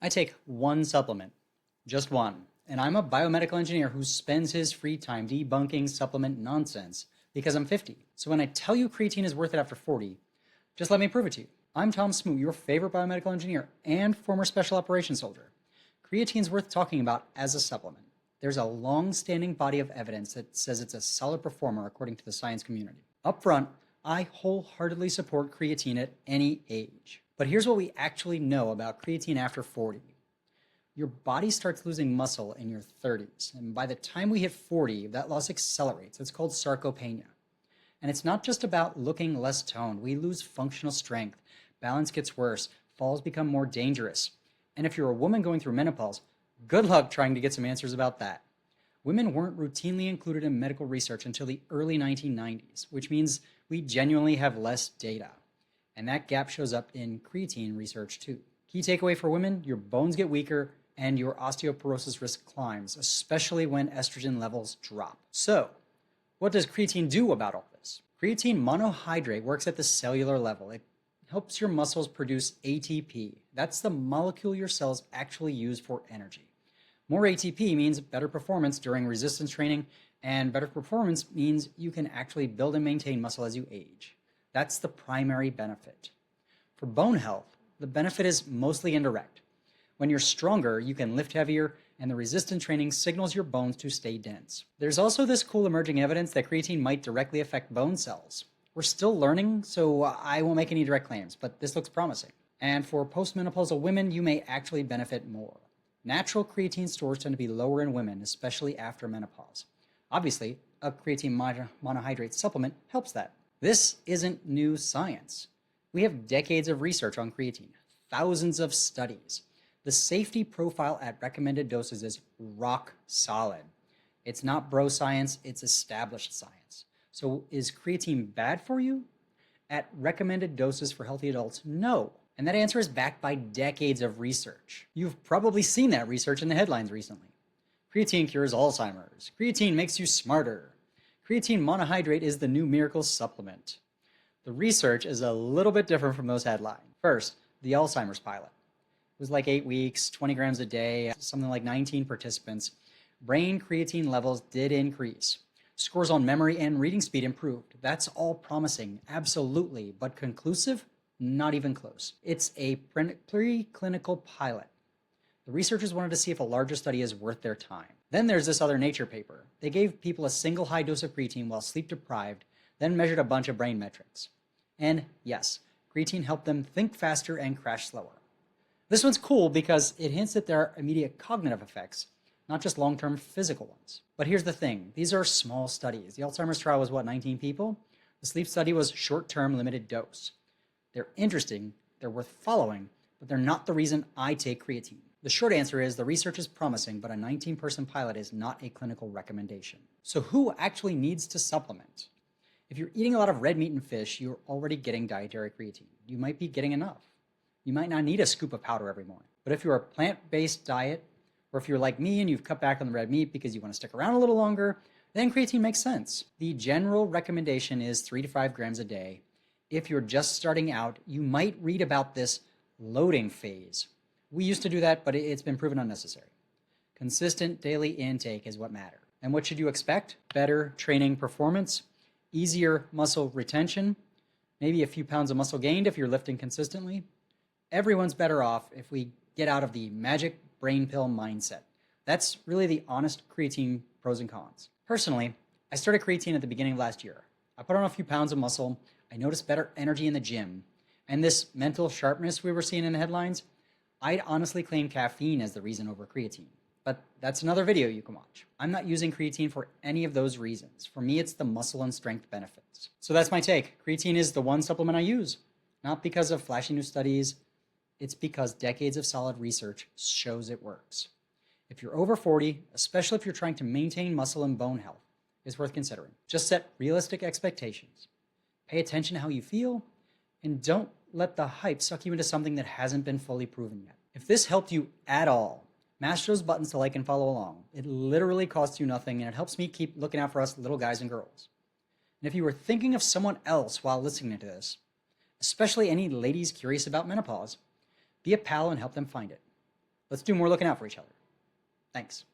I take one supplement, just one, and I'm a biomedical engineer who spends his free time debunking supplement nonsense because I'm 50. So when I tell you creatine is worth it after 40, just let me prove it to you. I'm Tom Smoot, your favorite biomedical engineer and former special operations soldier. Creatine's worth talking about as a supplement. There's a long-standing body of evidence that says it's a solid performer according to the science community. Up front, I wholeheartedly support creatine at any age. But here's what we actually know about creatine after 40. Your body starts losing muscle in your 30s, and by the time we hit 40, that loss accelerates. It's called sarcopenia. And it's not just about looking less toned. We lose functional strength, balance gets worse, falls become more dangerous. And if you're a woman going through menopause, good luck trying to get some answers about that. Women weren't routinely included in medical research until the early 1990s, which means we genuinely have less data. And that gap shows up in creatine research too. Key takeaway for women, your bones get weaker and your osteoporosis risk climbs, especially when estrogen levels drop. So, what does creatine do about all this? Creatine monohydrate works at the cellular level. It helps your muscles produce ATP. That's the molecule your cells actually use for energy. More ATP means better performance during resistance training, and better performance means you can actually build and maintain muscle as you age. That's the primary benefit. For bone health, the benefit is mostly indirect. When you're stronger, you can lift heavier, and the resistance training signals your bones to stay dense. There's also this cool emerging evidence that creatine might directly affect bone cells. We're still learning, so I won't make any direct claims, but this looks promising. And for postmenopausal women, you may actually benefit more. Natural creatine stores tend to be lower in women, especially after menopause. Obviously, a creatine monohydrate supplement helps that. This isn't new science. We have decades of research on creatine, thousands of studies. The safety profile at recommended doses is rock solid. It's not bro science, it's established science. So is creatine bad for you? At recommended doses for healthy adults, no. And that answer is backed by decades of research. You've probably seen that research in the headlines recently. Creatine cures Alzheimer's. Creatine makes you smarter. Creatine monohydrate is the new miracle supplement. The research is a little bit different from those headlines. First, the Alzheimer's pilot. It was like 8 weeks, 20 grams a day, something like 19 participants. Brain creatine levels did increase. Scores on memory and reading speed improved. That's all promising, absolutely, but conclusive? Not even close. It's a preclinical pilot. The researchers wanted to see if a larger study is worth their time. Then there's this other Nature paper. They gave people a single high dose of creatine while sleep deprived, then measured a bunch of brain metrics. And yes, creatine helped them think faster and crash slower. This one's cool because it hints that there are immediate cognitive effects, not just long-term physical ones. But here's the thing, these are small studies. The Alzheimer's trial was 19 people? The sleep study was short-term limited dose. They're interesting, they're worth following, but they're not the reason I take creatine. The short answer is the research is promising, but a 19-person pilot is not a clinical recommendation. So who actually needs to supplement? If you're eating a lot of red meat and fish, you're already getting dietary creatine. You might be getting enough. You might not need a scoop of powder every morning. But if you're a plant-based diet, or if you're like me and you've cut back on the red meat because you want to stick around a little longer, then creatine makes sense. The general recommendation is 3 to 5 grams a day. If you're just starting out, you might read about this loading phase. We used to do that, but it's been proven unnecessary. Consistent daily intake is what matters. And what should you expect? Better training performance, easier muscle retention, maybe a few pounds of muscle gained if you're lifting consistently. Everyone's better off if we get out of the magic brain pill mindset. That's really the honest creatine pros and cons. Personally, I started creatine at the beginning of last year. I put on a few pounds of muscle, I noticed better energy in the gym, and this mental sharpness we were seeing in the headlines, I'd honestly claim caffeine as the reason over creatine. But that's another video you can watch. I'm not using creatine for any of those reasons. For me, it's the muscle and strength benefits. So that's my take. Creatine is the one supplement I use. Not because of flashy new studies, it's because decades of solid research shows it works. If you're over 40, especially if you're trying to maintain muscle and bone health, it's worth considering. Just set realistic expectations. Pay attention to how you feel, and don't let the hype suck you into something that hasn't been fully proven yet. If this helped you at all, mash those buttons to like and follow along. It literally costs you nothing, and it helps me keep looking out for us little guys and girls. And if you were thinking of someone else while listening to this, especially any ladies curious about menopause, be a pal and help them find it. Let's do more looking out for each other. Thanks.